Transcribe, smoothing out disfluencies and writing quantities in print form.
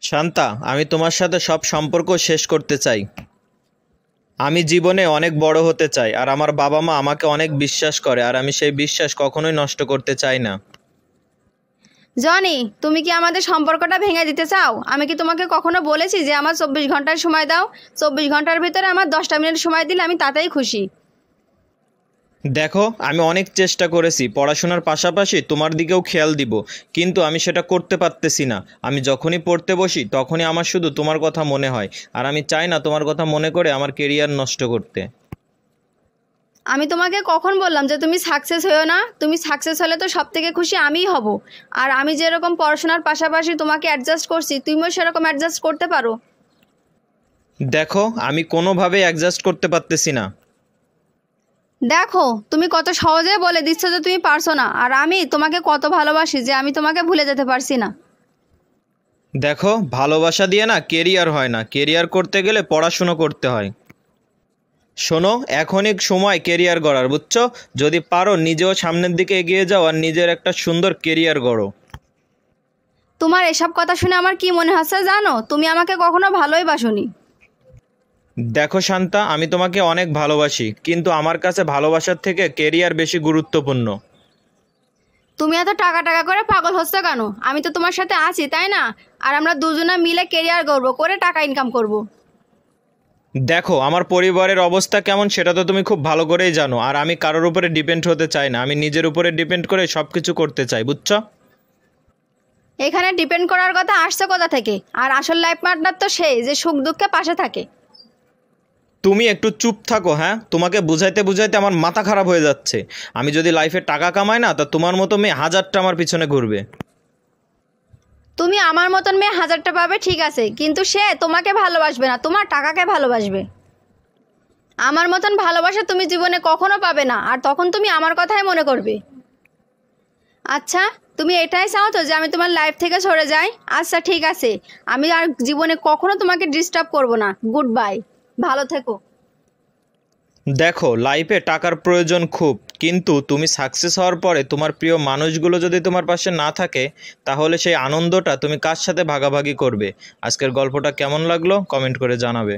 শান্তা, আমি তোমার সাথে সব সম্পর্ক শেষ করতে চাই। আমি জীবনে অনেক বড় হতে চাই, আর আমার বাবা মা আমাকে অনেক বিশ্বাস করে, আর আমি সেই বিশ্বাস কখনোই নষ্ট করতে চাই না। জনি, তুমি কি আমাদের সম্পর্কটা ভেঙে দিতে চাও? আমি কি তোমাকে কখনো বলেছি যে আমার 24 ঘন্টার সময় দাও? 24 ঘন্টার ভিতরে আমার 10টা মিনিট সময় দিলে আমি তাতেই খুশি। দেখো, আমি অনেক চেষ্টা করেছি পড়াশোনার পাশাপাশি তোমার দিকেও খেয়াল দিব, কিন্তু আমি সেটা করতে পারতেছি না। আমি যখনই পড়তে বসি তখনই আমার শুধু তোমার কথা মনে হয়, আর আমি চাই না তোমার কথা মনে করে আমার কেরিয়ার নষ্ট করতে। আমি তোমাকে কখন বললাম যে তুমি সাকসেস হয়েও না? তুমি সাকসেস হলে তো সব থেকে খুশি আমিই হব। আর আমি যেরকম পড়াশোনার পাশাপাশি তোমাকে অ্যাডজাস্ট করছি, তুমিও সেরকম অ্যাডজাস্ট করতে পারো। দেখো, আমি কোনোভাবেই অ্যাডজাস্ট করতে পারতেছি না। দেখো, তুমি কত সহজে বলে দিচ্ছ যে তুমি পারছো না, আর আমি তোমাকে কত ভালোবাসি যে আমি তোমাকে ভুলে যেতে পারছি না। দেখো, ভালোবাসা দিয়ে না কেরিয়ার হয় না, কেরিয়ার করতে গেলে পড়াশুনো করতে হয়। শোনো, এখনই সময় কেরিয়ার গড়ার, বুঝছো? যদি পারো নিজেও সামনের দিকে এগিয়ে যাও আর নিজের একটা সুন্দর কেরিয়ার গড়ো। তোমার এসব কথা শুনে আমার কি মনে হচ্ছে জানো? তুমি আমাকে কখনো ভালোই বাসোনি। দেখো শান্তা, আমি তোমাকে অনেক ভালোবাসি, কিন্তু আমার কাছে ভালোবাসার থেকে কেরিয়ার বেশি গুরুত্বপূর্ণ। তুমি এত টাকা টাকা করে পাগল হচ্ছে কেন? আমি তো তোমার সাথে আছি, তাই না? আর আমরা দুজনে মিলে কেরিয়ার গড়বো, করে টাকা ইনকাম করব। দেখো, আমার পরিবারের অবস্থা কেমন সেটা তো তুমি খুব ভালো করেই জানো, আর আমি কারোর উপরে ডিপেন্ড হতে চাই না। আমি নিজের উপরে ডিপেন্ড করে সব কিছু করতে চাই, বুঝছো? এখানে ডিপেন্ড করার কথা আসছে কোথা থেকে? আর আসল লাইফ পার্টনার তো সেই যে সুখ দুঃখে পাশে থাকে। তুমি একটু চুপ থাকো, হ্যাঁ? তোমাকে বুঝাইতে বুঝাইতে আমার মাথা খারাপ হয়ে যাচ্ছে। আমি যদি লাইফে টাকা কামাই না, তা তোমার মতো মেয়ে হাজারটা আমার পিছনে ঘুরবে। তুমি আমার মতন মেয়ে হাজারটা পাবে, ঠিক আছে, কিন্তু সে তোমাকে ভালোবাসবে না, তোমার টাকাকে ভালোবাসবে। আমার মতন ভালোবাসা তুমি জীবনে কখনো পাবে না, আর তখন তুমি আমার কথাই মনে করবে। আচ্ছা, তুমি এটাই চাও তো যে আমি তোমার লাইফ থেকে সরে যাই? আচ্ছা ঠিক আছে, আমি আর জীবনে কখনো তোমাকে ডিস্টার্ব করব না। গুড বাই, ভালো থেকো। দেখো, লাইফে টাকার প্রয়োজন খুব, কিন্তু তুমি সাকসেস হওয়ার পরে তোমার প্রিয় মানুষগুলো যদি তোমার পাশে না থাকে, তাহলে সেই আনন্দটা তুমি কার সাথে ভাগাভাগি করবে? আজকের গল্পটা কেমন লাগলো কমেন্ট করে জানাবে।